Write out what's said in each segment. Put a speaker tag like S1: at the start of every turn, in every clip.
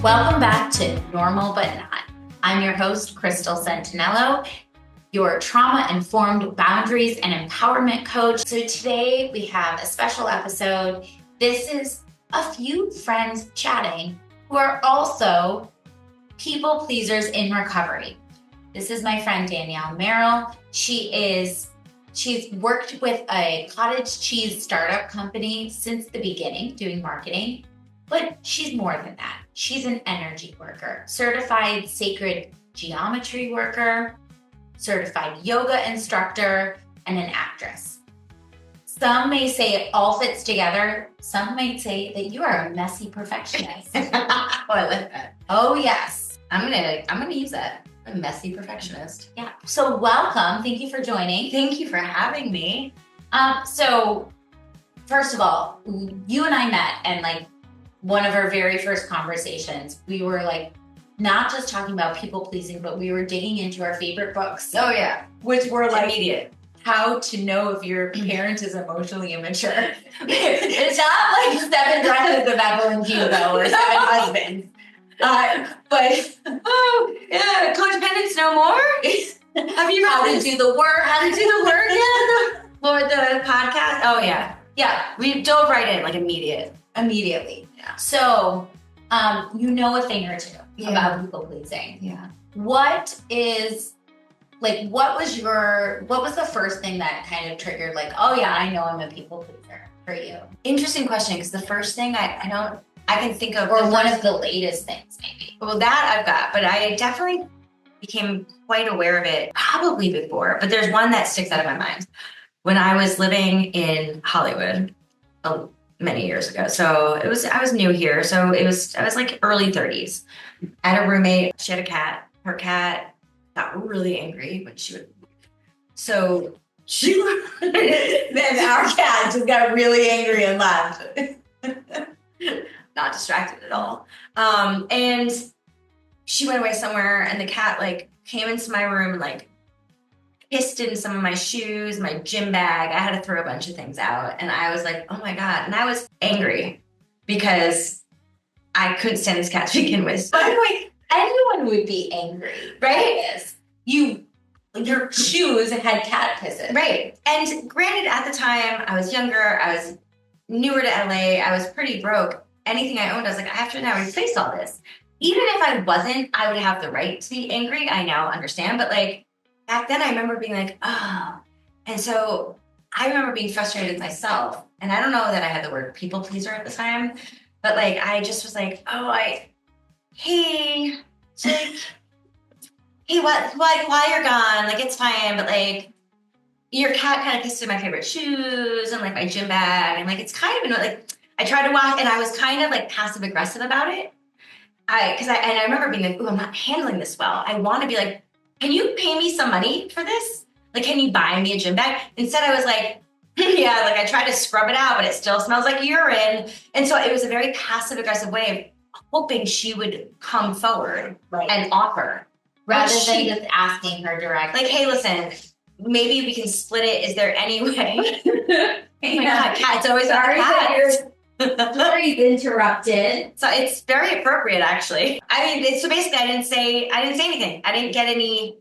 S1: Welcome back to Normal But Not. I'm your host, Crystal Centinello, your trauma-informed boundaries and empowerment coach. So today we have a special episode. This is a few friends chatting who are also people pleasers in recovery. This is my friend Danielle Merrill. She's worked with a cottage cheese startup company since the beginning, doing marketing, but she's more than that. She's an energy worker, certified sacred geometry worker, certified yoga instructor, and an actress. Some may say it all fits together. Some might say that you are a messy perfectionist.
S2: Oh, I like that.
S1: Oh, yes.
S2: I'm gonna use that. A messy perfectionist.
S1: Yeah. So welcome. Thank you for joining.
S2: Thank you for having me.
S1: So first of all, you and I met, and one of our very first conversations, we were not just talking about people pleasing, but we were digging into our favorite books.
S2: Oh yeah.
S1: Which were
S2: Immediate.
S1: How to know if your parent is emotionally immature. It's not like 7 Dresses of Evelyn Hugo or 7 Husbands. But
S2: Codependence no more. Have you
S1: how to do the work?
S2: How to do the work? Yeah. For the podcast. Oh yeah.
S1: Yeah.
S2: We dove right in
S1: Immediately.
S2: Yeah.
S1: So, you know a thing or two
S2: Yeah.
S1: about people pleasing.
S2: Yeah.
S1: What was the first thing that kind of triggered oh yeah, I know I'm a people pleaser for you?
S2: Interesting question, because the first thing I can think of,
S1: Or one of the latest things maybe.
S2: well, that I've got, but I definitely became quite aware of it probably before, but there's one that sticks out of my mind. When I was living in Hollywood many years ago. So I was new here. So I was early 30s. I had a roommate. She had a cat. Her cat got really angry when she would. So
S1: Then our cat just got really angry and left.
S2: Not distracted at all. And she went away somewhere, and the cat came into my room and pissed in some of my shoes, my gym bag. I had to throw a bunch of things out. And I was like, oh my God. And I was angry because I couldn't stand this cat to begin with.
S1: By the way, anyone would be angry, right? Your shoes had cat pisses.
S2: Right. And granted, at the time, I was younger. I was newer to LA. I was pretty broke. Anything I owned, I was like, I have to now replace all this. Even if I wasn't, I would have the right to be angry. I now understand. But back then I remember being oh. And so I remember being frustrated with myself. And I don't know that I had the word people pleaser at the time, but I just was hey, hey, why you're gone? It's fine, but your cat kind of pissed in my favorite shoes and my gym bag. And it's kind of annoying. I tried to walk, and I was kind of passive aggressive about it. I remember being ooh, I'm not handling this well. I want to be can you pay me some money for this? Can you buy me a gym bag? Instead, I was yeah, I tried to scrub it out, but it still smells like urine. And so it was a very passive aggressive way of hoping she would come forward and offer.
S1: Rather than just asking her directly.
S2: Hey, listen, maybe we can split it. Is there any way? Oh my God, cats always are cats.
S1: Story's interrupted.
S2: So it's very appropriate, actually. So basically, I didn't say anything. I didn't get any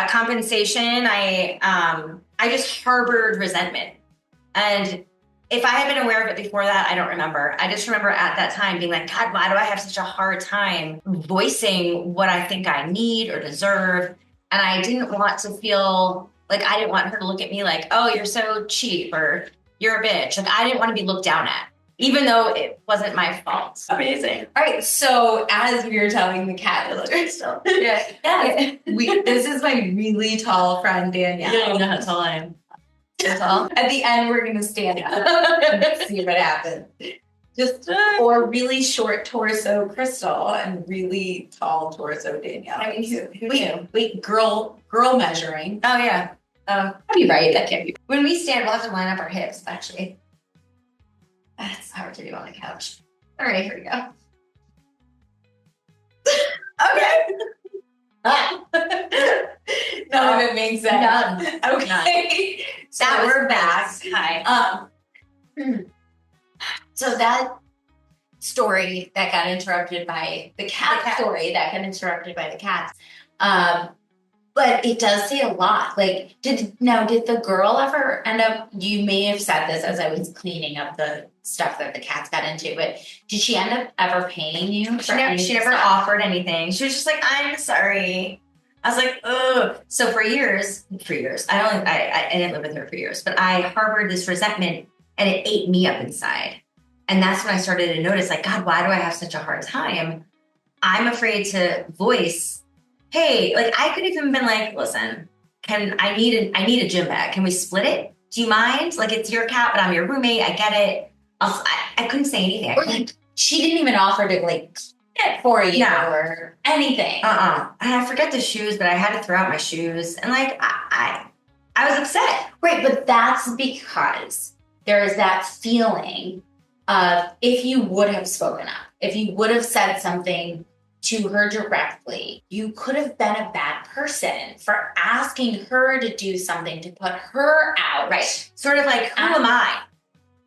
S2: compensation. I just harbored resentment. And if I had been aware of it before that, I don't remember. I just remember at that time being God, why do I have such a hard time voicing what I think I need or deserve? And I didn't want to feel I didn't want her to look at me oh, you're so cheap or you're a bitch. I didn't want to be looked down at, even though it wasn't my fault.
S1: Amazing. All right. So as we were telling the cat, still.
S2: Yeah.
S1: This is my really tall friend, Danielle.
S2: You don't even know how tall I am.
S1: So tall. At the end, we're going to stand up and see what happens. Or really short torso Crystal and really tall torso Danielle.
S2: Who knew?
S1: Wait, girl measuring.
S2: Oh yeah.
S1: I'd be right. That can't be.
S2: When we stand, we'll have to line up our hips, actually. That's hard to do on the couch. All right, here we go.
S1: Okay. None of it makes sense.
S2: None.
S1: Okay.
S2: So we're back. Hi.
S1: So that story that got interrupted by the cat story that got interrupted by the cats. But it does say a lot. Like, did the girl ever end up, you may have said this as I was cleaning up the stuff that the cats got into, but did she end up ever paying you?
S2: She never offered anything. She was just like, I'm sorry. I was like, ugh. So for years, I didn't live with her for years, but I harbored this resentment and it ate me up inside. And that's when I started to notice, like, God, why do I have such a hard time? I'm afraid to voice, hey, like I could even been like, listen, I need a gym bag. Can we split it? Do you mind? Like, it's your cat, but I'm your roommate. I get it. I couldn't say anything.
S1: Or like, she didn't even offer to like get for you or anything.
S2: And I forget the shoes, but I had to throw out my shoes. And like, I was upset.
S1: Right, but that's because there is that feeling of if you would have spoken up, if you would have said something to her directly, you could have been a bad person for asking her to do something to put her out.
S2: Right. Sort of like, who am I?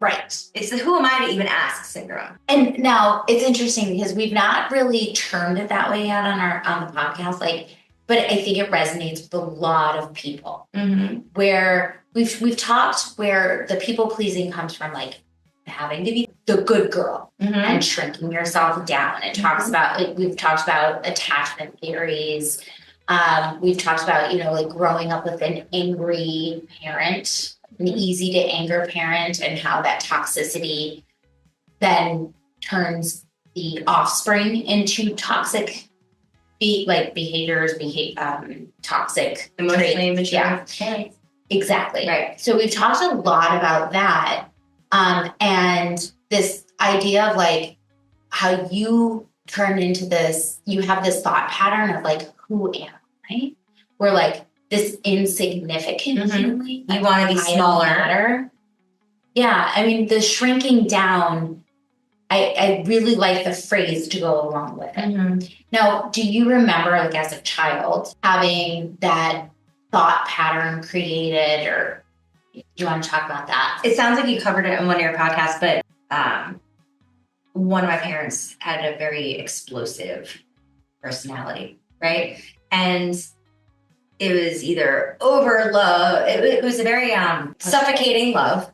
S1: Right.
S2: It's the who am I to even ask syndrome.
S1: And now it's interesting because we've not really termed it that way yet on the podcast. Like, but I think it resonates with a lot of people where we've talked where the people pleasing comes from, like having to be the good girl and shrinking yourself down. It talks about, we've talked about attachment theories. We've talked about, like growing up with an angry parent, an easy to anger parent, and how that toxicity then turns the offspring into toxic behaviors, toxic,
S2: emotionally immature.
S1: Yeah, exactly.
S2: Right.
S1: So we've talked a lot about that. And this idea of like how you turn into this, you have this thought pattern of like, who am I? We're like this insignificant feeling.
S2: You want to be smaller.
S1: Yeah. I mean, the shrinking down, I really like the phrase to go along with it. Now, do you remember, like as a child, having that thought pattern created, or do you want to talk about that?
S2: It sounds like you covered it in one of your podcasts, but one of my parents had a very explosive personality, right? And it was either over love, it was a very suffocating love,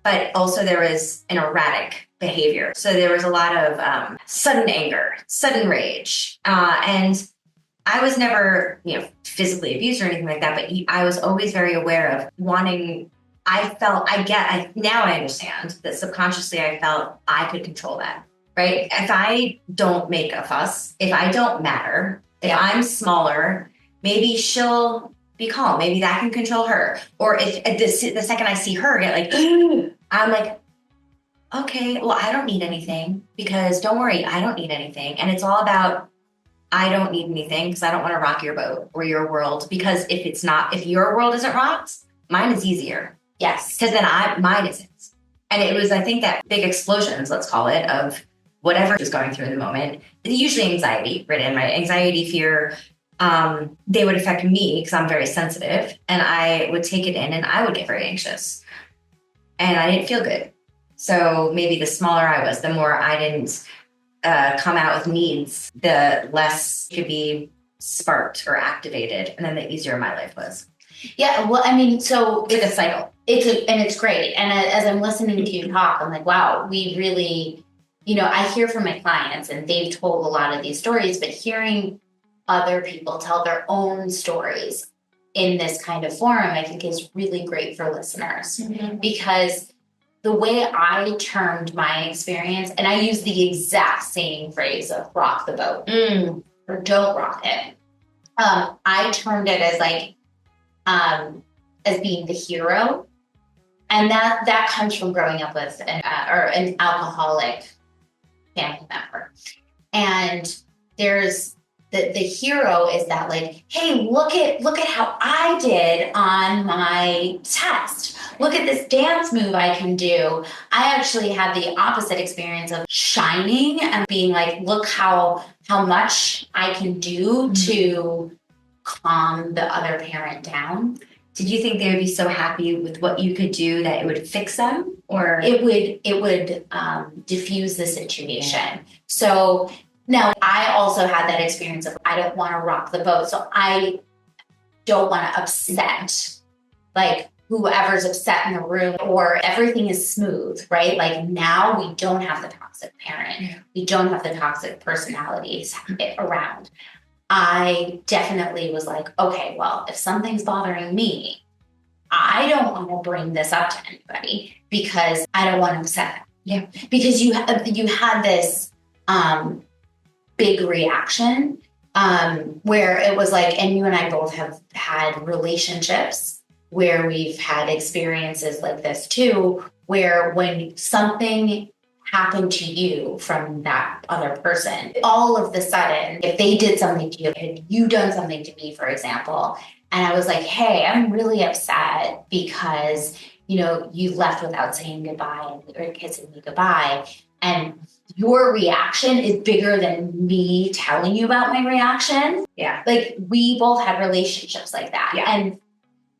S2: but also there was an erratic behavior. So there was a lot of sudden anger, sudden rage. And I was never, physically abused or anything like that, but I was always very aware of wanting, now I understand that subconsciously I felt I could control that, right? If I don't make a fuss, if I don't matter, if I'm smaller, maybe she'll be calm. Maybe that can control her. Or if the second I see her get like, I'm like, okay, well, I don't need anything, because don't worry, I don't need anything. And it's all about, I don't need anything because I don't want to rock your boat or your world. Because if your world isn't rocked, mine is easier.
S1: Yes.
S2: Because then mine isn't. And it was, I think, that big explosions, let's call it, of whatever was going through in the moment. Usually anxiety, right? My anxiety, fear, they would affect me because I'm very sensitive, and I would take it in and I would get very anxious and I didn't feel good. So maybe the smaller I was, the more I didn't come out with needs, the less could be sparked or activated. And then the easier my life was.
S1: Yeah. Well, I mean, so
S2: it's a cycle.
S1: It's great. And as I'm listening to you talk, I'm like, wow, we really, I hear from my clients and they've told a lot of these stories, but hearing other people tell their own stories in this kind of forum, I think is really great for listeners because the way I termed my experience, and I use the exact same phrase of rock the boat or don't rock it. I termed it as like, as being the hero. And that comes from growing up with an alcoholic family member. And there's the hero is that like, hey, look at how I did on my test. Look at this dance move I can do. I actually had the opposite experience of shining and being like, look how much I can do to calm the other parent down.
S2: Did you think they would be so happy with what you could do that it would fix them, or
S1: it would diffuse the situation? So now I also had that experience of I don't want to rock the boat, so I don't want to upset like whoever's upset in the room, or everything is smooth, right? Like now we don't have the toxic parent, we don't have the toxic personalities around. I definitely was like, okay, well, if something's bothering me, I don't want to bring this up to anybody because I don't want to upset them.
S2: Yeah.
S1: Because you had this big reaction where it was like, and you and I both have had relationships where we've had experiences like this too, where when something happened to you from that other person, all of the sudden, if they did something to you, had you done something to me, for example, and I was like, hey, I'm really upset because, you left without saying goodbye or kissing me goodbye. And your reaction is bigger than me telling you about my reaction.
S2: Yeah.
S1: Like we both had relationships like that.
S2: Yeah.
S1: And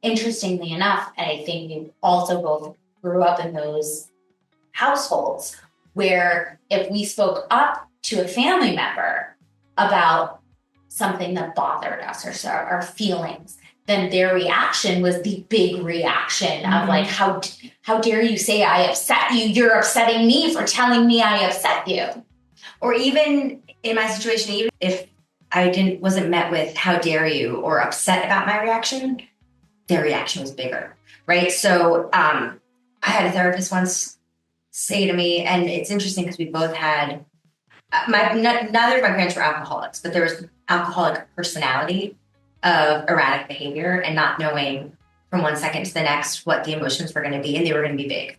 S1: interestingly enough, and I think you also both grew up in those households where if we spoke up to a family member about something that bothered us or our feelings, then their reaction was the big reaction of like, how dare you say I upset you? You're upsetting me for telling me I upset you.
S2: Or even in my situation, even if I wasn't met with how dare you or upset about my reaction, their reaction was bigger, right? So I had a therapist once say to me, and it's interesting because we both had, neither of my parents were alcoholics, but there was alcoholic personality of erratic behavior and not knowing from one second to the next what the emotions were going to be, and they were going to be big.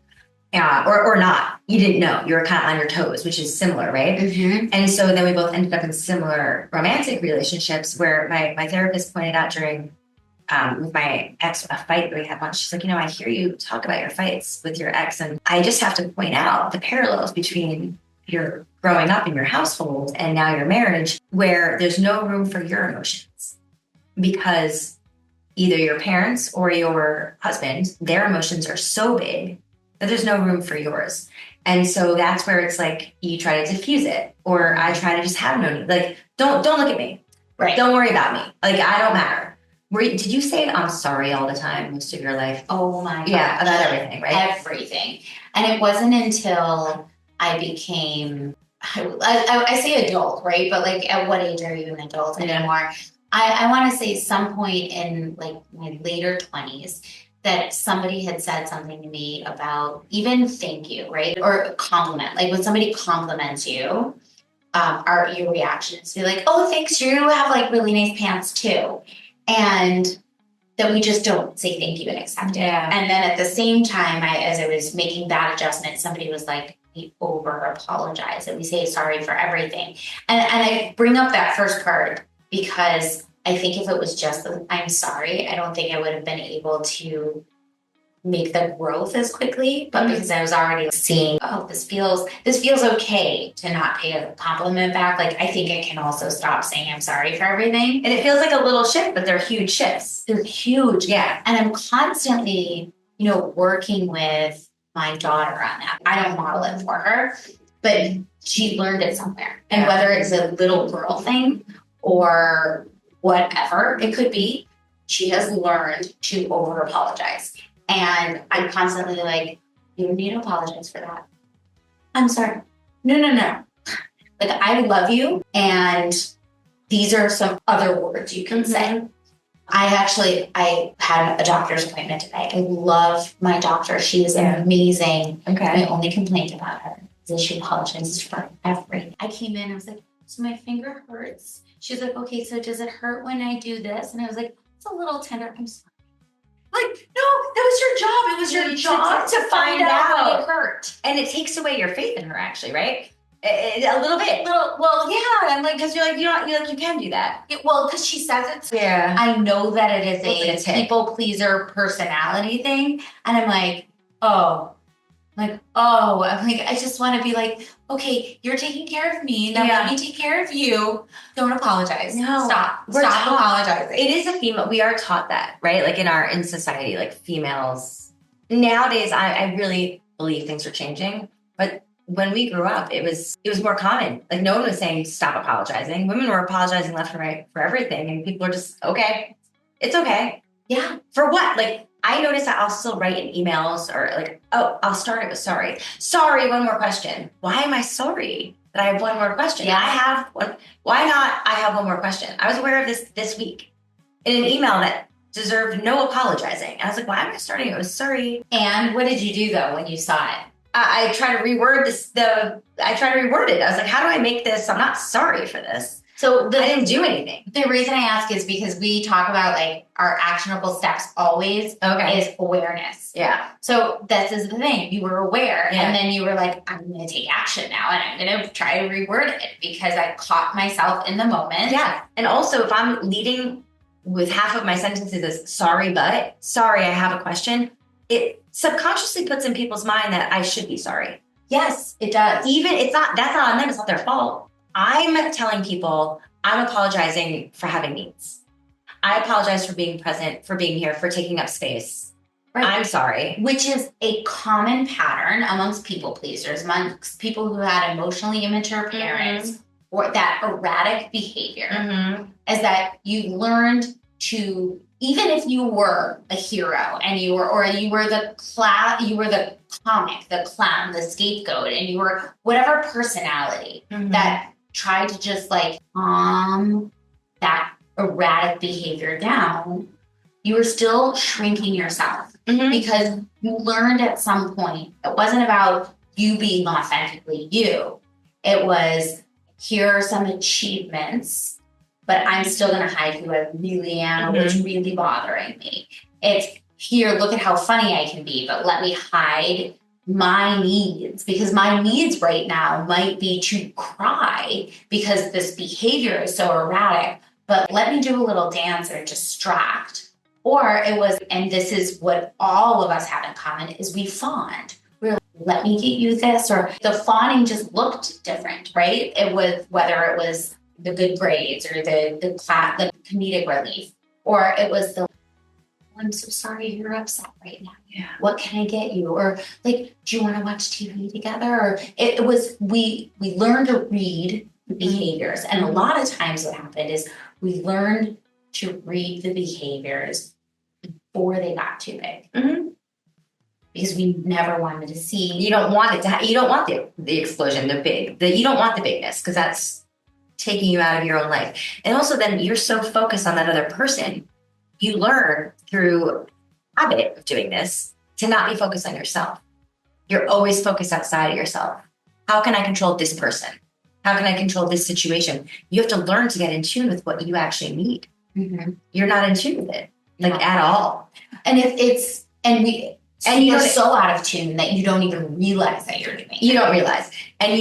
S2: Or not. You didn't know. You were kind of on your toes, which is similar, right?
S1: Mm-hmm.
S2: And so then we both ended up in similar romantic relationships where my therapist pointed out during with my ex, a fight that we had once. She's like, I hear you talk about your fights with your ex, and I just have to point out the parallels between your growing up in your household and now your marriage, where there's no room for your emotions because either your parents or your husband, their emotions are so big that there's no room for yours. And so that's where it's like you try to diffuse it, or I try to just have no, like, don't look at me.
S1: Right.
S2: Don't worry about me. Like, I don't matter. Did you say I'm sorry all the time most of your life?
S1: Oh my God.
S2: Yeah, about everything, right?
S1: Everything. And it wasn't until I became, I say adult, right? But like at what age are you an adult anymore? I want to say some point in like my later 20s that somebody had said something to me about even thank you, right? Or compliment. Like when somebody compliments you, your reaction is to be like, oh, thanks, you have like really nice pants too. And that we just don't say thank you and accept it. And then at the same time, as I was making that adjustment, somebody was like, we over apologize and we say sorry for everything. And I bring up that first part because I think if it was just I'm sorry, I don't think I would have been able to make the growth as quickly, but because I was already seeing, oh, this feels okay to not pay a compliment back. Like I think I can also stop saying I'm sorry for everything.
S2: And it feels like a little shift, but they're huge shifts.
S1: They're huge.
S2: Yeah.
S1: And I'm constantly, working with my daughter on that. I don't model it for her, but she learned it somewhere. And whether it's a little girl thing or whatever it could be, she has learned to over apologize. And I'm constantly like, you don't need to apologize for that. I'm sorry. No. Like, I love you. And these are some other words you can say. I had a doctor's appointment today. I love my doctor. She is amazing.
S2: Okay.
S1: My only complaint about her is that she apologizes for everything. I came in, I was like, so my finger hurts. She's like, okay, so does it hurt when I do this? And I was like, it's a little tender. I'm sorry. Like, no, that was your job. It was your job to find out when it hurt.
S2: And it takes away your faith in her, actually, right? A little bit.
S1: Well, yeah.
S2: I'm like, because you can do that.
S1: Well, because she says it.
S2: Yeah.
S1: I know that it is a people pleaser personality thing. And I'm like, oh, Like, oh, I'm like, I just want to be like, okay, you're taking care of me. Now let me take care of you. Don't apologize.
S2: No,
S1: Stop
S2: we're
S1: apologizing.
S2: It is a female. We are taught that, right? Like in society, like females nowadays, I really believe things are changing. But when we grew up, it was more common. Like no one was saying stop apologizing. Women were apologizing left and right for everything, and people are just okay. It's okay.
S1: Yeah.
S2: For what? Like I notice that I'll still write in emails or like, oh, I'll start it with sorry. Sorry, one more question. Why am I sorry that I have one more question?
S1: Yeah.
S2: I have one. Why not? I have one more question. I was aware of this week in an email that deserved no apologizing. And I was like, why am I starting it with sorry?
S1: And what did you do though when you saw it?
S2: I try to reword I try to reword it. I was like, how do I make this? I'm not sorry for this.
S1: So
S2: I didn't do anything.
S1: The reason I ask is because we talk about like our actionable steps always is awareness.
S2: Yeah.
S1: So this is the thing. You were aware and then you were like, I'm going to take action now and I'm going to try to reword it because I caught myself in the moment.
S2: Yeah. And also if I'm leading with half of my sentences as sorry, but sorry, I have a question, it subconsciously puts in people's mind that I should be sorry.
S1: Yes, it does.
S2: Even that's not on them. It's not their fault. I'm telling people I'm apologizing for having needs. I apologize for being present, for being here, for taking up space. Right. I'm sorry.
S1: Which is a common pattern amongst people pleasers, amongst people who had emotionally immature parents or that erratic behavior, is that you learned to, even if you were a hero and you were the comic, the clown, the scapegoat, and you were whatever personality that tried to just like calm that erratic behavior down, you were still shrinking yourself because you learned at some point it wasn't about you being authentically you. It was, here are some achievements, but I'm still going to hide who I really am, what's really bothering me. It's, here, look at how funny I can be, but let me hide my needs, because my needs right now might be to cry because this behavior is so erratic, but let me do a little dance or distract. Or it was, and this is what all of us have in common, is we fawned. We're like, let me get you this, or the fawning just looked different, right? It was, whether it was the good grades or the comedic relief, or it was the, I'm so sorry you're upset right now. Yeah. What can I get you? Or like, do you want to watch TV together? Or it was, we learned to read the behaviors. And a lot of times what happened is we learned to read the behaviors before they got too big. Because we never wanted to see.
S2: You don't want it to, you don't want the explosion, you don't want the bigness, because that's taking you out of your own life. And also then you're so focused on that other person. You learn through habit of doing this to not be focused on yourself. You're always focused outside of yourself. How can I control this person? How can I control this situation? You have to learn to get in tune with what you actually need. You're not in tune with it, at all.
S1: And you're so out of tune that you don't even realize that you're doing it.
S2: You don't realize. And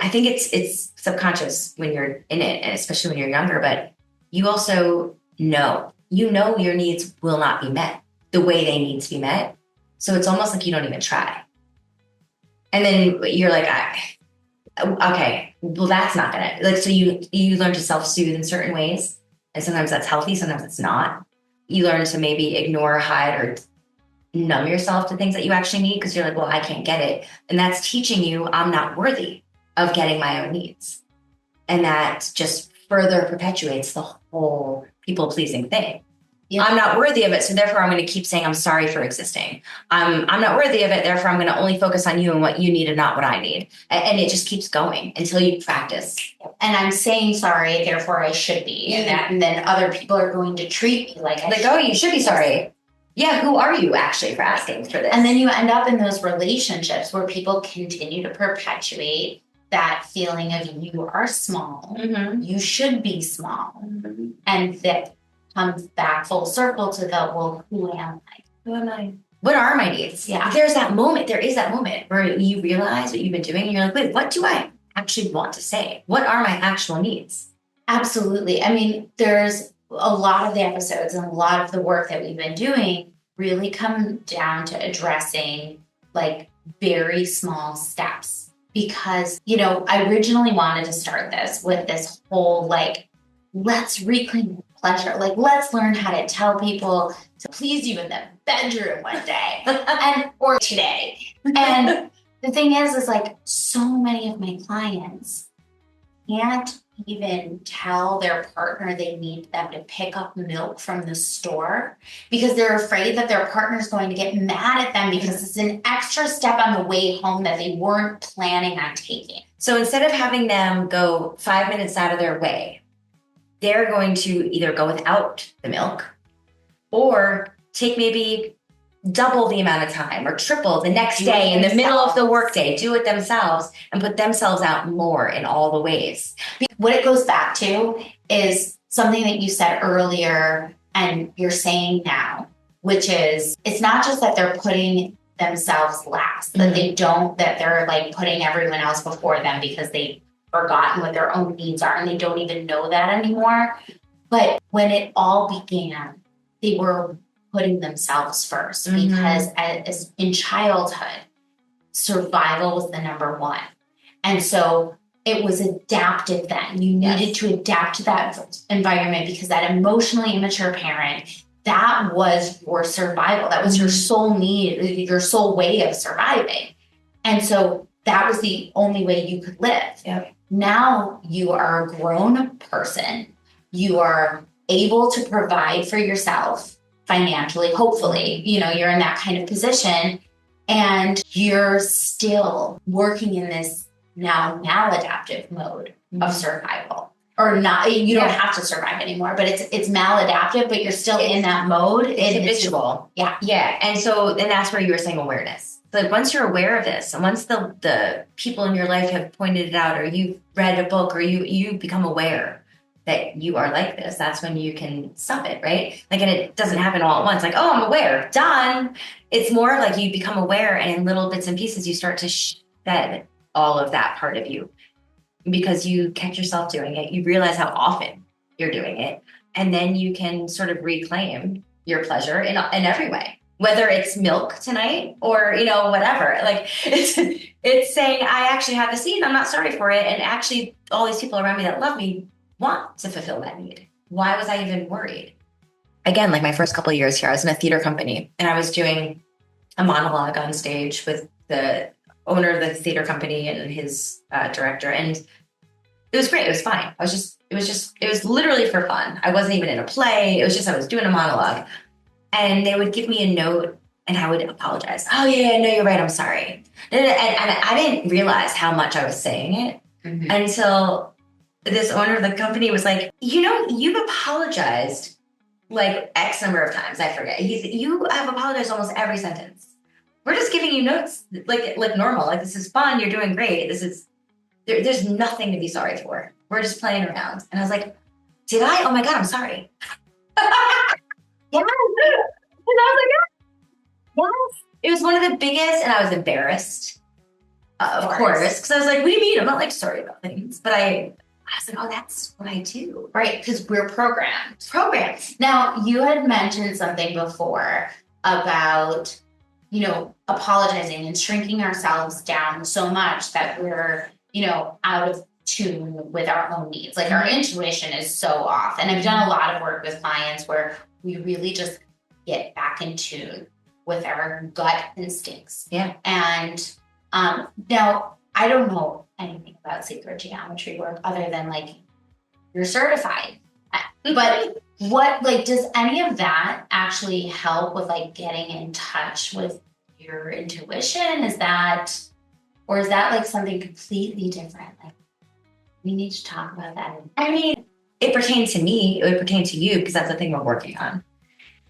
S2: I think it's subconscious when you're in it, and especially when you're younger, but you also know. You know your needs will not be met the way they need to be met. So it's almost like you don't even try. And then you're like, okay, well, that's not gonna, so you learn to self-soothe in certain ways. And sometimes that's healthy, sometimes it's not. You learn to maybe ignore, hide, or numb yourself to things that you actually need because you're like, well, I can't get it. And that's teaching you I'm not worthy of getting my own needs. And that just further perpetuates the whole people-pleasing thing. I'm not worthy of it, so therefore I'm going to keep saying I'm sorry for existing. I'm not worthy of it, therefore I'm going to only focus on you and what you need and not what I need. And it just keeps going until you practice.
S1: And I'm saying sorry, therefore I should be. And then other people are going to treat me like I should.
S2: Oh, you should be sorry. Yeah, who are you actually for asking for this?
S1: And then you end up in those relationships where people continue to perpetuate that feeling of you are small, you should be small. And that comes back full circle to the, well, who am I?
S2: Who am I? What are my needs?
S1: Yeah.
S2: There is that moment where you realize what you've been doing and you're like, wait, what do I actually want to say? What are my actual needs?
S1: Absolutely. I mean, there's a lot of the episodes and a lot of the work that we've been doing really come down to addressing like very small steps because, I originally wanted to start this with this whole let's reclaim pleasure. Let's learn how to tell people to please you in the bedroom one day or today. And the thing is so many of my clients can't even tell their partner they need them to pick up milk from the store because they're afraid that their partner's going to get mad at them because it's an extra step on the way home that they weren't planning on taking.
S2: So instead of having them go 5 minutes out of their way, they're going to either go without the milk or take maybe double the amount of time or triple the next day in the middle of the workday, do it themselves and put themselves out more in all the ways.
S1: What it goes back to is something that you said earlier and you're saying now, which is it's not just that they're putting themselves last, that that they're putting everyone else before them because they've forgotten what their own needs are and they don't even know that anymore. But when it all began, they were putting themselves first because as in childhood, survival was the number one. And so it was adaptive then. You needed to adapt to that environment because that emotionally immature parent, that was your survival. That was your sole need, your sole way of surviving. And so that was the only way you could live.
S2: Yep.
S1: Now you are a grown person. You are able to provide for yourself financially, hopefully, you're in that kind of position and you're still working in this now maladaptive mode of survival or not. You don't have to survive anymore, but it's maladaptive, but you're still in that mode.
S2: It's habitual. Yeah. And that's where you were saying awareness. Once you're aware of this and once the people in your life have pointed it out or you've read a book or you become aware that you are like this, that's when you can stop it, right? And it doesn't happen all at once. I'm aware, done. It's more of you become aware and in little bits and pieces, you start to shed all of that part of you because you catch yourself doing it. You realize how often you're doing it. And then you can sort of reclaim your pleasure in every way, whether it's milk tonight or, whatever. It's saying, I actually have this need. I'm not sorry for it. And actually all these people around me that love me want to fulfill that need. Why was I even worried? Again, my first couple of years here, I was in a theater company and I was doing a monologue on stage with the owner of the theater company and his director. And it was great. It was fine. It was literally for fun. I wasn't even in a play. It was just, I was doing a monologue and they would give me a note and I would apologize. Oh yeah, no, you're right. I'm sorry. And I didn't realize how much I was saying it until this owner of the company was like, you've apologized X number of times. I forget. You have apologized almost every sentence. We're just giving you notes like normal. This is fun. You're doing great. There's nothing to be sorry for. We're just playing around. And I was like, did I? Oh my God, I'm sorry. Yeah. And I was like, yes. It was one of the biggest, and I was embarrassed. Of course. Because I was like, what do you mean? I'm not sorry about things. But I was like, oh, that's what I do.
S1: Right, because we're programmed. Now, you had mentioned something before about, apologizing and shrinking ourselves down so much that we're, out of tune with our own needs. Our intuition is so off. And I've done a lot of work with clients where we really just get back in tune with our gut instincts.
S2: Yeah.
S1: And now, I don't know anything about sacred geometry work other than you're certified. But what does any of that actually help with getting in touch with your intuition? Is that something completely different? We need to talk about that.
S2: I mean, it pertains to me, it would pertain to you because that's the thing we're working on.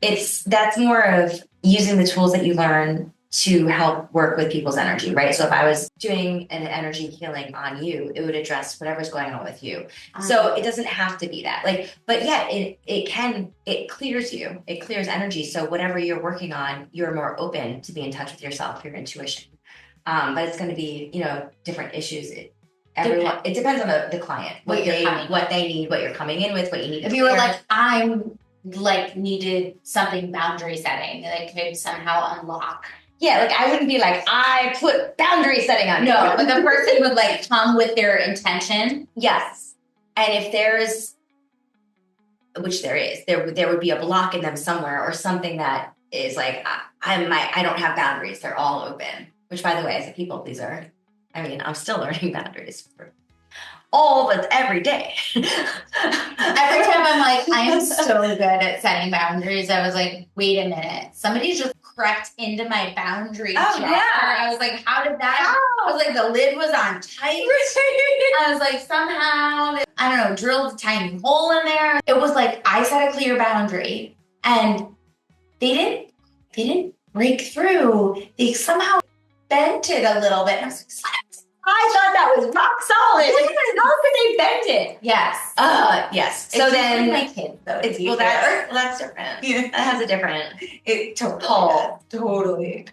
S2: That's more of using the tools that you learn to help work with people's energy, right? So if I was doing an energy healing on you, it would address whatever's going on with you. So it doesn't have to be that. But yeah, it clears you. It clears energy. So whatever you're working on, you're more open to be in touch with yourself, your intuition. But it's going to be, different issues. It depends on the client, what they need, what you're coming in with, what you need.
S1: If you were I'm needed something boundary setting that could somehow unlock
S2: Yeah, like I wouldn't be like, I put boundary setting on you.
S1: No, but the person would like come with their intention.
S2: Yes. And if there's, which there is, there would be a block in them somewhere or something that is like, I don't have boundaries. They're all open. Which, by the way, as a people pleaser, I mean, I'm still learning boundaries for every day.
S1: Every time I'm like, I am so good at setting boundaries. I was like, wait a minute, somebody just crept into my boundary jar.
S2: Yeah.
S1: I was like, how did that? I was like, the lid was on tight. I was like, somehow, I don't know, drilled a tiny hole in there. It was like, I set a clear boundary and they didn't break through. They somehow bent it a little bit. And I was like,
S2: I thought that was rock solid. How could they bend it?
S1: yes.
S2: Yes.
S1: So then my kids, though.
S2: That's different. Yeah. That has a different pull.
S1: Totally.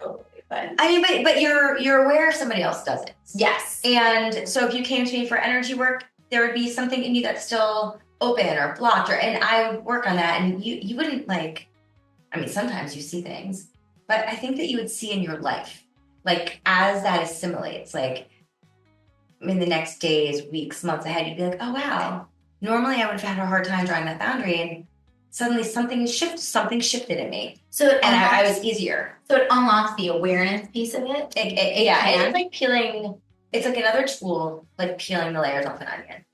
S1: But
S2: I mean, but you're aware somebody else does it.
S1: yes.
S2: And so if you came to me for energy work, there would be something in you that's still open or blocked, and I would work on that. And you wouldn't like, I mean, sometimes you see things, but I think that you would see in your life, like as that assimilates, like in the next days, weeks, months ahead, you'd be like, oh, wow. Normally I would have had a hard time drawing that boundary. And suddenly something shifted in me.
S1: So
S2: I was easier.
S1: So it unlocks the awareness piece of it.
S2: It's like peeling. It's like another tool, like peeling the layers off an onion.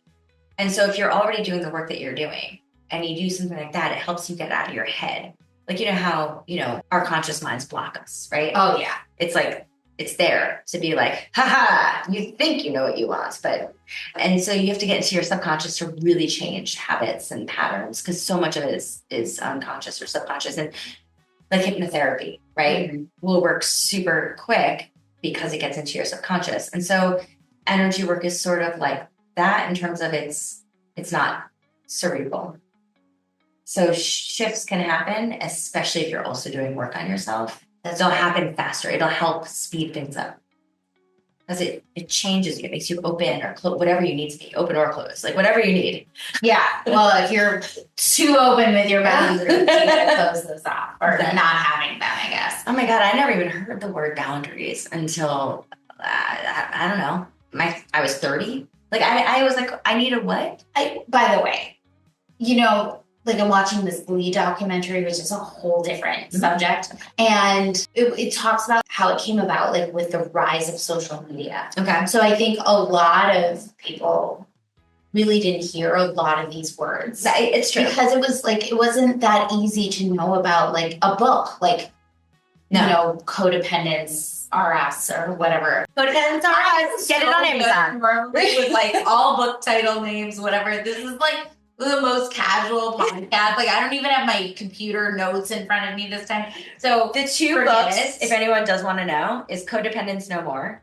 S2: And so if you're already doing the work that you're doing and you do something like that, it helps you get out of your head. Like, you know how, our conscious minds block us, right?
S1: Oh, yeah.
S2: It's like, it's there to be like, haha, you think you know what you want, and so you have to get into your subconscious to really change habits and patterns, because so much of it is unconscious or subconscious. And like hypnotherapy, right, will work super quick because it gets into your subconscious. And so energy work is sort of like that in terms of it's not cerebral. So shifts can happen, especially if you're also doing work on yourself. They'll happen faster. It'll help speed things up because it changes you. It makes you open or close, whatever you need to be, open or close, like whatever you need.
S1: Yeah. Well, if you're too open with your boundaries, you can close those off or not having them, I guess.
S2: Oh my God. I never even heard the word boundaries until, I don't know, I was 30. Like I was like, I need a what?
S1: By the way, like I'm watching this Glee documentary, which is a whole different subject. And it talks about how it came about, like with the rise of social media.
S2: Okay.
S1: So I think a lot of people really didn't hear a lot of these words.
S2: It's true.
S1: Because it was like, it wasn't that easy to know about like a book, like, Codependence R Us or whatever.
S2: Codependence R Us. Get it on Amazon.
S1: With like all book title names, whatever. This is like the most casual podcast. Like I don't even have my computer notes in front of me this time. So
S2: the two books, if anyone does want to know, is Codependence No More.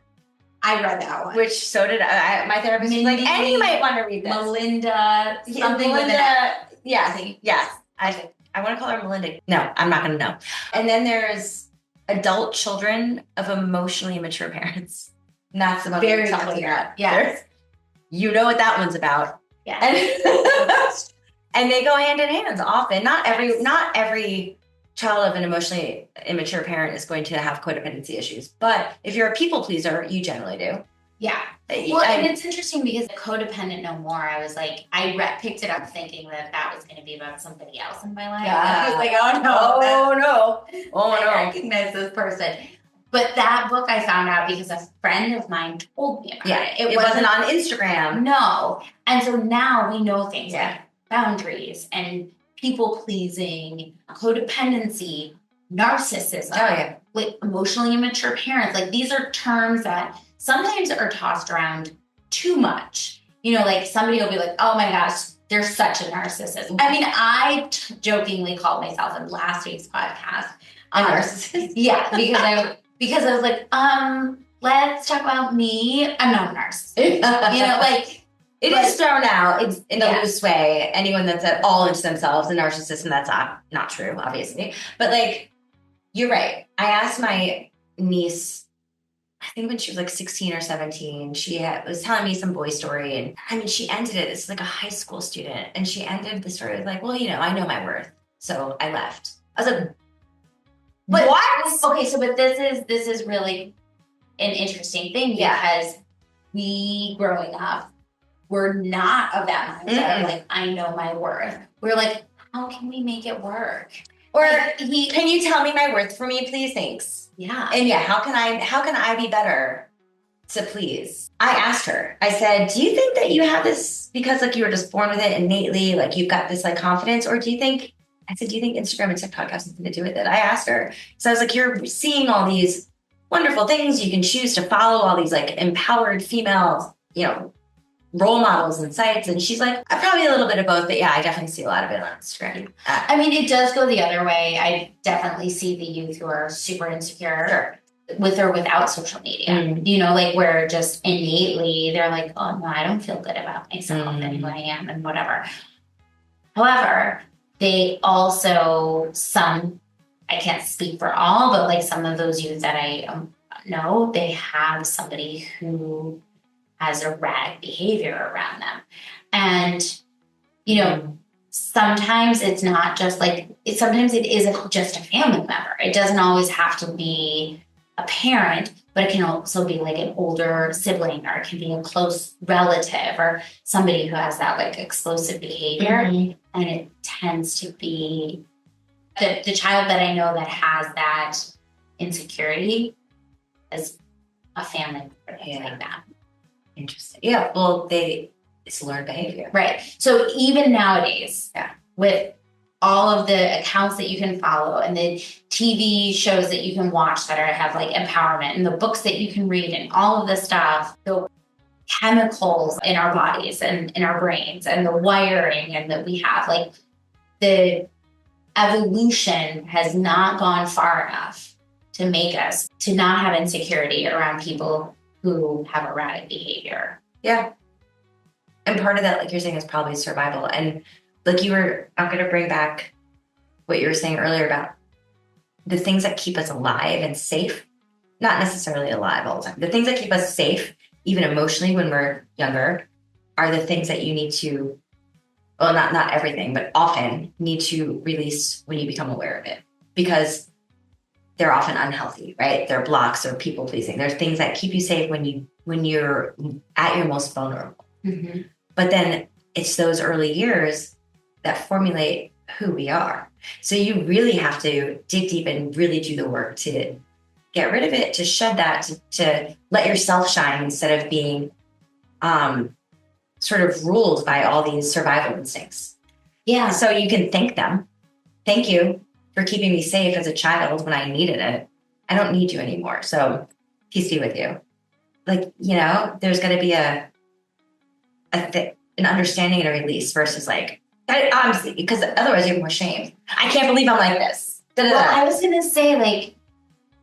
S1: I read that one.
S2: Which so did I. My therapist was like, and you might want to read this.
S1: Melinda, something with an F.
S2: Yes. I want to call her Melinda. No, I'm not going to know. And then there's Adult Children of Emotionally Immature Parents. And that's the one
S1: very clear.
S2: Yes. You know what that one's about.
S1: Yeah.
S2: And they go hand in hand often. Not every child of an emotionally immature parent is going to have codependency issues. But if you're a people pleaser, you generally do.
S1: Yeah. Well, and it's interesting because Codependent No More, I was like, picked it up thinking that was going to be about somebody else in my life.
S2: Yeah.
S1: I was like, oh no. I recognize this person. But that book I found out because a friend of mine told me about it.
S2: It wasn't on Instagram.
S1: No. And so now we know things like boundaries and people pleasing, codependency, narcissism, like emotionally immature parents. Like these are terms that sometimes are tossed around too much. Like somebody will be like, oh my gosh, they're such a narcissist. I mean, I jokingly called myself in last week's podcast
S2: a narcissist.
S1: Yeah, because I was like, let's talk about me. I'm not a narcissist.
S2: It is thrown out in a loose way. Anyone that's at all into themselves, a narcissist, and that's not true, obviously. But like, you're right. I asked my niece, I think when she was like 16 or 17, she was telling me some boy story. And I mean, she ended it. It's like a high school student. And she ended the story with like, well, I know my worth. So I left. I was like,
S1: But,
S2: what?
S1: Okay, so but this is really an interesting thing because we growing up were not of that mindset. Like, I know my worth. We're like, how can we make it work?
S2: Or can you tell me my worth for me, please? Thanks.
S1: Yeah.
S2: And how can I be better to please? I asked her, I said, do you think that you have this because like you were just born with it innately, like you've got this like confidence, or do you think Instagram and TikTok have something to do with it? I asked her. So I was like, you're seeing all these wonderful things. You can choose to follow all these like empowered female, role models and sites. And she's like, probably a little bit of both, but yeah, I definitely see a lot of it on Instagram.
S1: I mean, it does go the other way. I definitely see the youth who are super insecure with or without social media, like where just innately they're like, oh no, I don't feel good about myself and who I am and whatever. However, they also, I can't speak for all, but like some of those youth that I know, they have somebody who has erratic behavior around them. And, sometimes it's not just like, sometimes it isn't just a family member. It doesn't always have to be a parent, but it can also be like an older sibling, or it can be a close relative or somebody who has that like explosive behavior. And it tends to be the child that I know that has that insecurity as a family member like that.
S2: Interesting. Yeah. Well, it's learned behavior.
S1: Right. So even nowadays, with all of the accounts that you can follow and the TV shows that you can watch that have like empowerment and the books that you can read and all of this stuff, the chemicals in our bodies and in our brains and the wiring and that we have, like the evolution has not gone far enough to make us to not have insecurity around people who have erratic behavior.
S2: Yeah. And part of that, like you're saying, is probably survival. And like I'm going to bring back what you were saying earlier about the things that keep us alive and safe, not necessarily alive all the time. The things that keep us safe, even emotionally when we're younger, are the things that you need to, well, not everything, but often need to release when you become aware of it, because they're often unhealthy, right? They're blocks or people pleasing. They're things that keep you safe when you're at your most vulnerable. But then it's those early years that formulate who we are. So you really have to dig deep and really do the work to get rid of it, to shed that, to let yourself shine instead of being sort of ruled by all these survival instincts.
S1: Yeah.
S2: So you can thank them. Thank you for keeping me safe as a child when I needed it. I don't need you anymore. So peace be with you. Like, there's going to be an understanding and a release versus like, honestly, because otherwise you have more shame. I can't believe I'm like this.
S1: Well, I was going to say, like,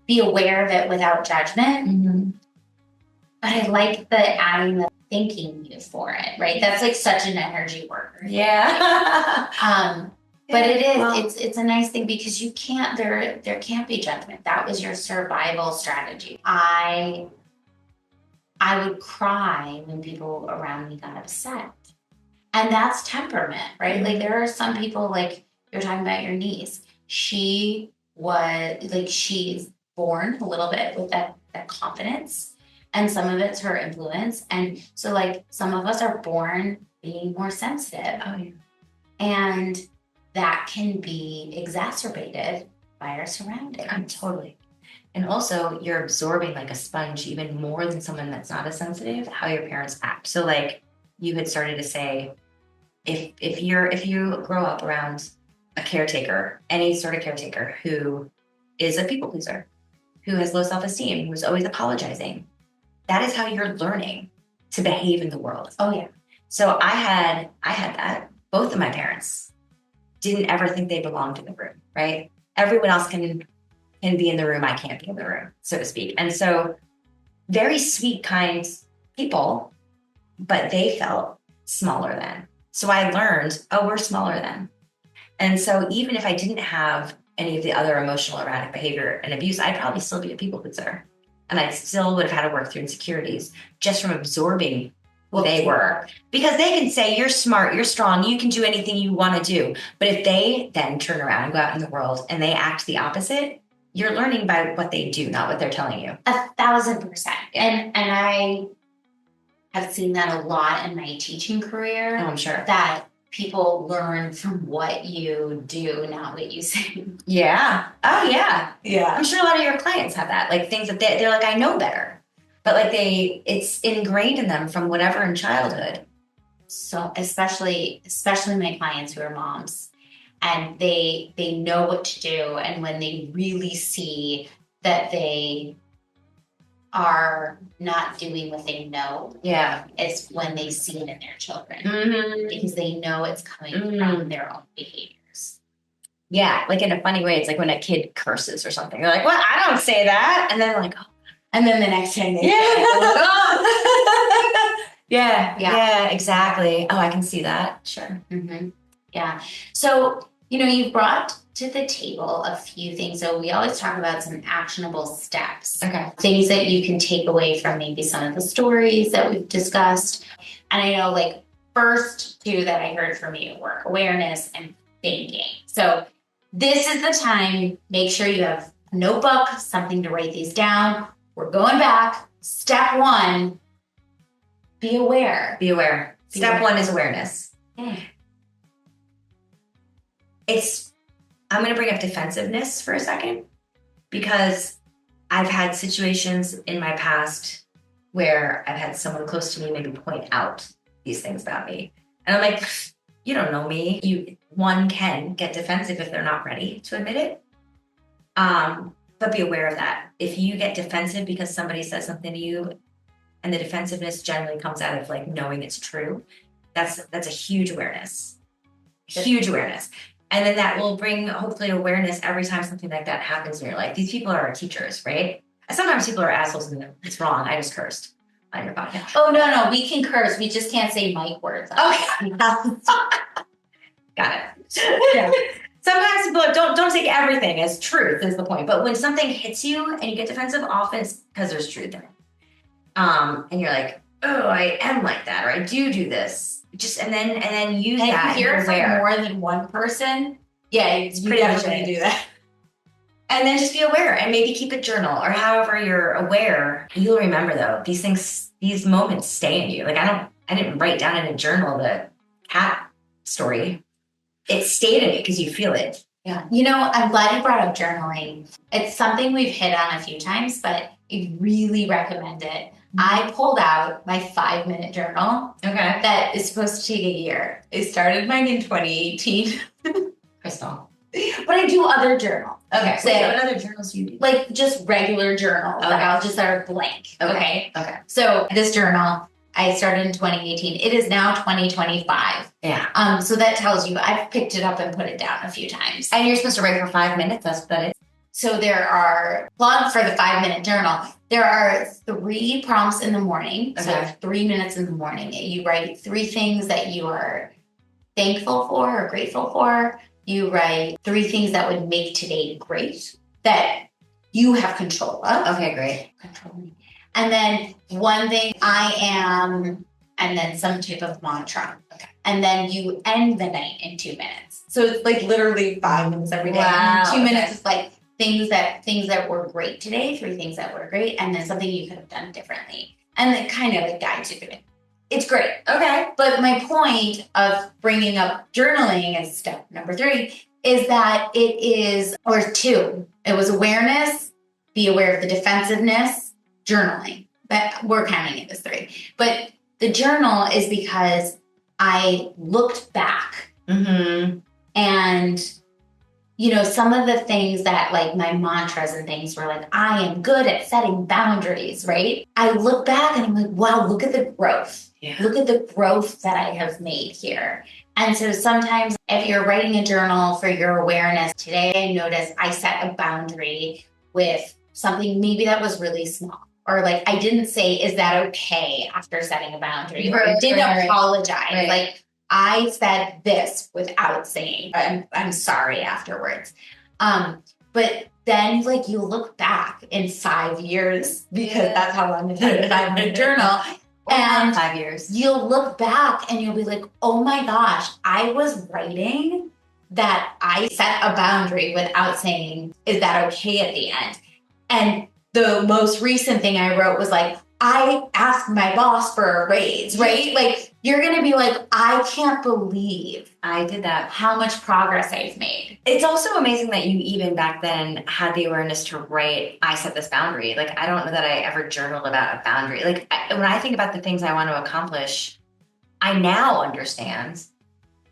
S1: be aware of it without judgment. But I like the adding the thanking you for it, right? That's like such an energy worker.
S2: Yeah.
S1: But it is, it's a nice thing because you can't, there can't be judgment. That was your survival strategy. I would cry when people around me got upset. And that's temperament, right? Like there are some people, like you're talking about your niece. She's born a little bit with that confidence, and some of it's her influence. And so like some of us are born being more sensitive.
S2: Oh, yeah.
S1: And that can be exacerbated by our surroundings.
S2: Totally. And also you're absorbing like a sponge even more than someone that's not as sensitive, how your parents act. So like you had started to say, if you grow up around a caretaker, any sort of caretaker who is a people pleaser, who has low self-esteem, who's always apologizing, that is how you're learning to behave in the world.
S1: Oh yeah.
S2: So I had that. Both of my parents didn't ever think they belonged in the room, right? Everyone else can be in the room. I can't be in the room, so to speak. And so very sweet, kind people, but they felt smaller than. So I learned, we're smaller than. And so even if I didn't have any of the other emotional erratic behavior and abuse, I'd probably still be a people pleaser. And I still would have had to work through insecurities just from absorbing who they were. Because they can say, you're smart, you're strong, you can do anything you want to do. But if they then turn around and go out in the world and they act the opposite, you're learning by what they do, not what they're telling you.
S1: 1,000%. And I have seen that a lot in my teaching career.
S2: Oh, I'm sure.
S1: That people learn from what you do, not what you say.
S2: Yeah. Oh, yeah.
S1: Yeah.
S2: I'm sure a lot of your clients have that, like things that they're like, I know better, but like it's ingrained in them from whatever in childhood.
S1: So especially my clients who are moms, and they know what to do, and when they really see that they are not doing what they know, it's when they see it in their children, because they know it's coming from their own behaviors.
S2: Yeah, like in a funny way, it's like when a kid curses or something. They're like, "Well, I don't say that," and then like, oh.
S1: And then the next time they say
S2: it, yeah, exactly. Oh, I can see that. Sure.
S1: Yeah. So, you've brought to the table a few things. So we always talk about some actionable steps.
S2: Okay.
S1: Things that you can take away from maybe some of the stories that we've discussed. And I know, like, first two that I heard from you were awareness and thinking. So this is the time. Make sure you have a notebook, something to write these down. We're going back. Step one, be aware.
S2: Be aware. Step one is awareness. I'm going to bring up defensiveness for a second, because I've had situations in my past where I've had someone close to me maybe point out these things about me. And I'm like, you don't know me. One can get defensive if they're not ready to admit it. But be aware of that. If you get defensive because somebody says something to you, and the defensiveness generally comes out of like knowing it's true, that's a huge awareness. Huge awareness. And then that will bring hopefully awareness every time something like that happens in your life. These people are our teachers, right? Sometimes people are assholes and it's wrong. I just cursed on your podcast.
S1: Oh, no, we can curse. We just can't say mic words.
S2: Okay. Got it. Yeah. Sometimes people don't take everything as truth is the point. But when something hits you and you get defensive, often it's because there's truth in it. And you're like, oh, I am like that, or I do this. And then use that.
S1: If you hear it from more than one person, you definitely do that.
S2: And then just be aware, and maybe keep a journal, or however you're aware. You'll remember though, these moments stay in you. Like I didn't write down in a journal the cat story. It stayed in you because you feel it.
S1: Yeah. I'm glad you brought up journaling. It's something we've hit on a few times, but I really recommend it. I pulled out my 5-minute journal.
S2: Okay.
S1: That is supposed to take a year. I started mine in 2018.
S2: Crystal.
S1: But I do other journals.
S2: Okay. So what other journals do you do?
S1: Like just regular journals that are blank. Okay. So this journal I started in 2018. It is now 2025.
S2: Yeah.
S1: So that tells you I've picked it up and put it down a few times.
S2: And you're supposed to write for 5 minutes. That's what that is.
S1: So there are, plug for the 5-minute journal, there are 3 prompts in the morning.
S2: Okay.
S1: So 3 minutes in the morning. You write 3 things that you are thankful for or grateful for. You write 3 things that would make today great that you have control of.
S2: Okay, great.
S1: Controlling. And then 1 thing I am, and then some type of mantra. Okay. And then you end the night in 2 minutes. So it's like literally 5 minutes every day.
S2: Wow.
S1: And 2 minutes is like, things that were great today, 3 things that were great, and then something you could have done differently. And it kind of like guides you through it. It's great.
S2: Okay.
S1: But my point of bringing up journaling as step number 3 is that it is, or 2, it was awareness, be aware of the defensiveness, journaling. That we're counting it as 3. But the journal is because I looked back and some of the things that like my mantras and things were like, I am good at setting boundaries, right? I look back and I'm like, wow, look at the growth. Yeah. Look at the growth that I have made here. And so sometimes if you're writing a journal for your awareness, today I noticed I set a boundary with something maybe that was really small. Or like I didn't say, is that okay after setting a boundary? Or I didn't apologize.
S2: Right.
S1: Like I said this without saying I'm sorry afterwards. But then like you look back in 5 years, because that's how long it's been in my journal. And
S2: 5 years.
S1: You'll look back and you'll be like, oh my gosh, I was writing that I set a boundary without saying, is that okay at the end? And the most recent thing I wrote was like, I asked my boss for a raise, right? Like, you're going to be like, I can't believe
S2: I did that.
S1: how much progress I've made.
S2: It's also amazing that you even back then had the awareness to write, I set this boundary. Like, I don't know that I ever journaled about a boundary. Like, when I think about the things I want to accomplish, I now understand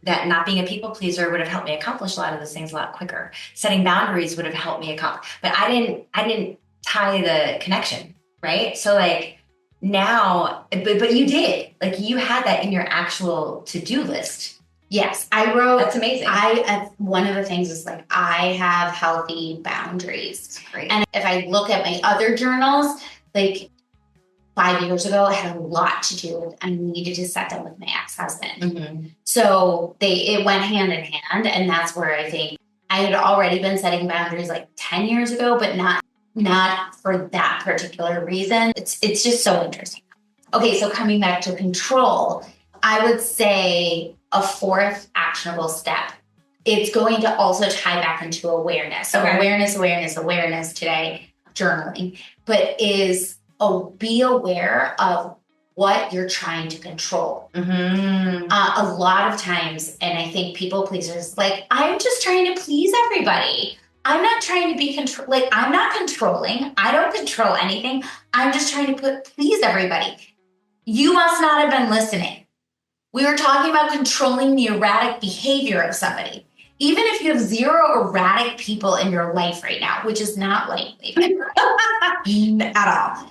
S2: that not being a people pleaser would have helped me accomplish a lot of those things a lot quicker. Setting boundaries would have helped me accomplish, but I didn't tie the connection, right? So like now, but you did, like you had that in your actual to-do list.
S1: Yes, I wrote.
S2: That's amazing.
S1: One of the things is like, I have healthy boundaries.
S2: That's great.
S1: And if I look at my other journals, like 5 years ago, it had a lot to do with, I needed to set them with my ex-husband.
S2: Mm-hmm.
S1: So it went hand in hand. And that's where I think I had already been setting boundaries like 10 years ago, but not for that particular reason. It's just so interesting. Okay, so coming back to control, I would say a fourth actionable step. It's going to also tie back into awareness. So awareness today, journaling, but is be aware of what you're trying to control.
S2: Mm-hmm.
S1: A lot of times, and I think people pleasers, like, I'm just trying to please everybody. I'm not trying to be I'm not controlling. I don't control anything. I'm just trying to please everybody. You must not have been listening. We were talking about controlling the erratic behavior of somebody. Even if you have 0 erratic people in your life right now, which is not likely at all.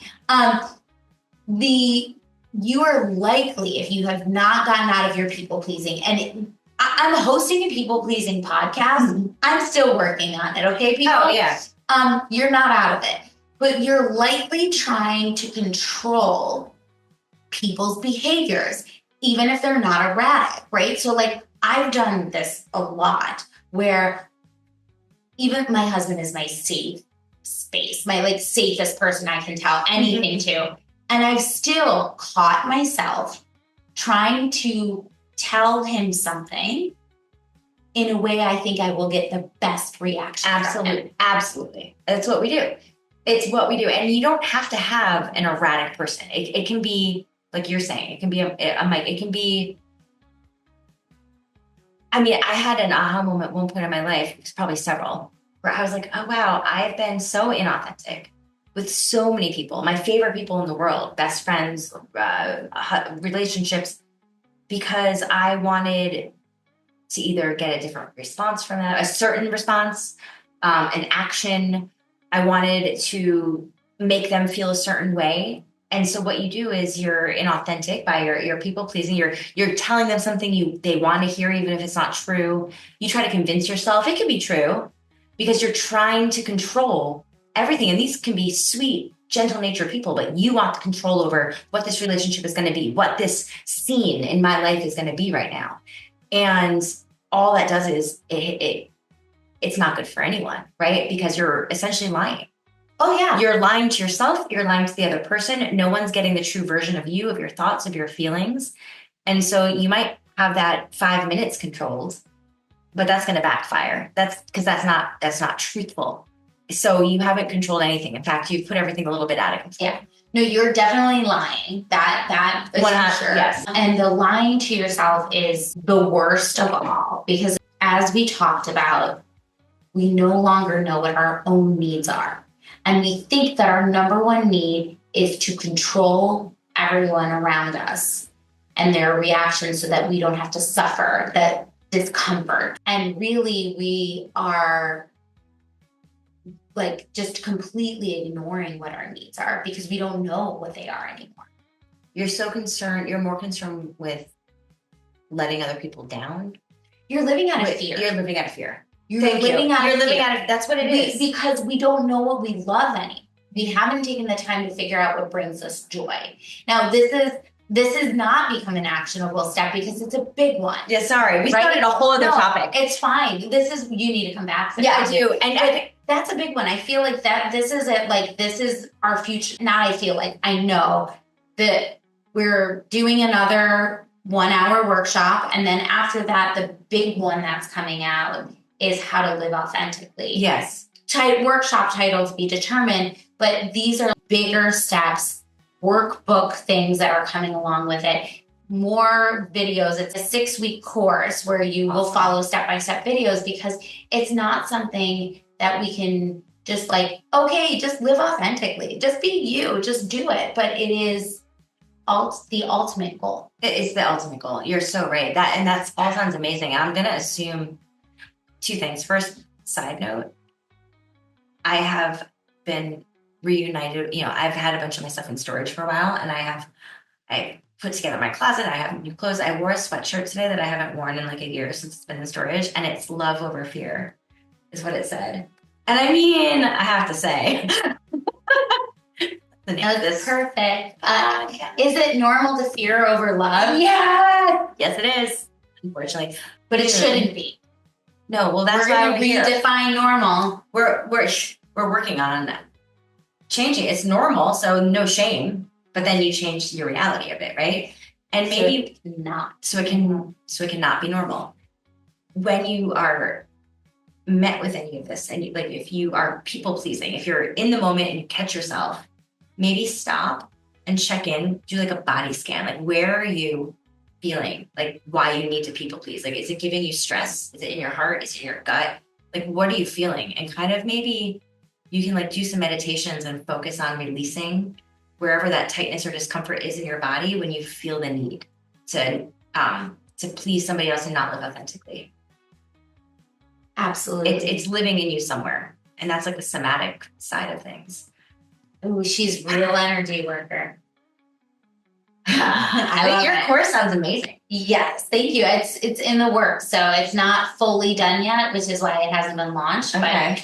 S1: You are likely, if you have not gotten out of your people pleasing, and I'm hosting a people pleasing podcast. Mm-hmm. I'm still working on it. Okay, people.
S2: Oh yeah.
S1: You're not out of it, but you're likely trying to control people's behaviors, even if they're not erratic, right? So like, I've done this a lot where even my husband is my safe space, my like safest person I can tell anything to. And I've still caught myself trying to tell him something in a way I think I will get the best reaction.
S2: Absolutely. That's what we do. It's what we do. And you don't have to have an erratic person. It can be, like you're saying, it can be a mic. It can be, I mean, I had an aha moment at one point in my life, it's probably several, where I was like, oh, wow, I've been so inauthentic with so many people, my favorite people in the world, best friends, relationships, because I wanted to either get a different response from them, a certain response, an action. I wanted to make them feel a certain way. And so what you do is you're inauthentic by your people pleasing. You're telling them something they want to hear, even if it's not true. You try to convince yourself it can be true because you're trying to control everything. And these can be sweet, gentle-natured people, but you want the control over what this relationship is going to be, what this scene in my life is going to be right now. And all that does is it's not good for anyone, right? Because you're essentially lying.
S1: Oh, yeah.
S2: You're lying to yourself. You're lying to the other person. No one's getting the true version of you, of your thoughts, of your feelings. And so you might have that 5 minutes controlled, but that's going to backfire. That's because that's not truthful. So you haven't controlled anything. In fact, you've put everything a little bit out of control.
S1: Yeah. No, you're definitely lying. That is for sure.
S2: Yes.
S1: And the lying to yourself is the worst of all, because as we talked about, we no longer know what our own needs are. And we think that our number one need is to control everyone around us and their reactions so that we don't have to suffer that discomfort. And really, we are like just completely ignoring what our needs are because we don't know what they are anymore.
S2: You're more concerned with letting other people down.
S1: You're living out of fear.
S2: You're living out of fear.
S1: You're living out of
S2: fear. That's what it is.
S1: Because we don't know what we love any. We haven't taken the time to figure out what brings us joy. Now, this is not become an actionable step because it's a big one.
S2: Yeah, sorry. We started a whole other topic.
S1: It's fine. You need to come back for
S2: that.
S1: I
S2: do. And I think
S1: that's a big one. I feel like this is it. Like, this is our future. Now I feel like I know that we're doing another 1-hour workshop. And then after that, the big one that's coming out is how to live authentically.
S2: Yes.
S1: Workshop title to be determined, but these are bigger steps, workbook things that are coming along with it. More videos. It's a 6-week course where you will follow step-by-step videos, because it's not something that we can just like, okay, just live authentically. Just be you. Just do it. But it is the ultimate goal.
S2: It is the ultimate goal. You're so right. That's all sounds amazing. And I'm going to assume 2 things. First, side note, I have been reunited. I've had a bunch of my stuff in storage for a while, and I put together my closet. I have new clothes. I wore a sweatshirt today that I haven't worn in like a year since it's been in storage, and it's love over fear is what it said. And I mean, I have to say, the name of this.
S1: Perfect. Is it normal to fear over love?
S2: Yeah. Yes, it is. Unfortunately,
S1: But it shouldn't be.
S2: No, well, that's
S1: we're
S2: why
S1: going to redefine normal.
S2: We're working on changing. It's normal, so no shame. But then you change your reality of it, right? And maybe
S1: not.
S2: So it can not be normal. When you are met with any of this, and if you are people pleasing, if you're in the moment and you catch yourself, maybe stop and check in, do like a body scan. Like, where are you feeling? Like, why you need to people please? Like, is it giving you stress? Is it in your heart? Is it in your gut? Like, what are you feeling? And kind of maybe you can like do some meditations and focus on releasing wherever that tightness or discomfort is in your body when you feel the need to please somebody else and not live authentically.
S1: Absolutely.
S2: It's living in you somewhere. And that's like the somatic side of things.
S1: Ooh, she's real energy worker.
S2: I think your course sounds amazing.
S1: Yes, thank you. It's in the works, so it's not fully done yet, which is why it hasn't been launched.
S2: Okay.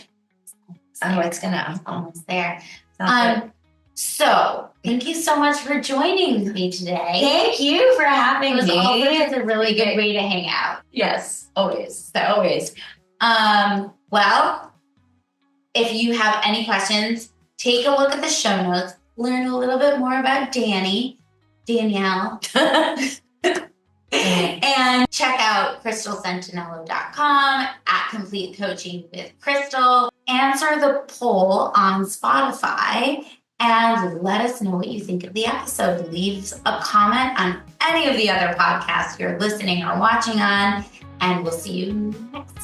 S1: But
S2: It's gonna
S1: almost there.
S2: Sounds good.
S1: So thank you so much for joining me today.
S2: Thank you for having me.
S1: It's a really good way to hang out.
S2: Yes, always. Always.
S1: Well, if you have any questions, take a look at the show notes, learn a little bit more about Danielle, and check out crystalsentinello.com at Complete Coaching with Crystal. Answer the poll on Spotify and let us know what you think of the episode. Leave a comment on any of the other podcasts you're listening or watching on, and we'll see you next time.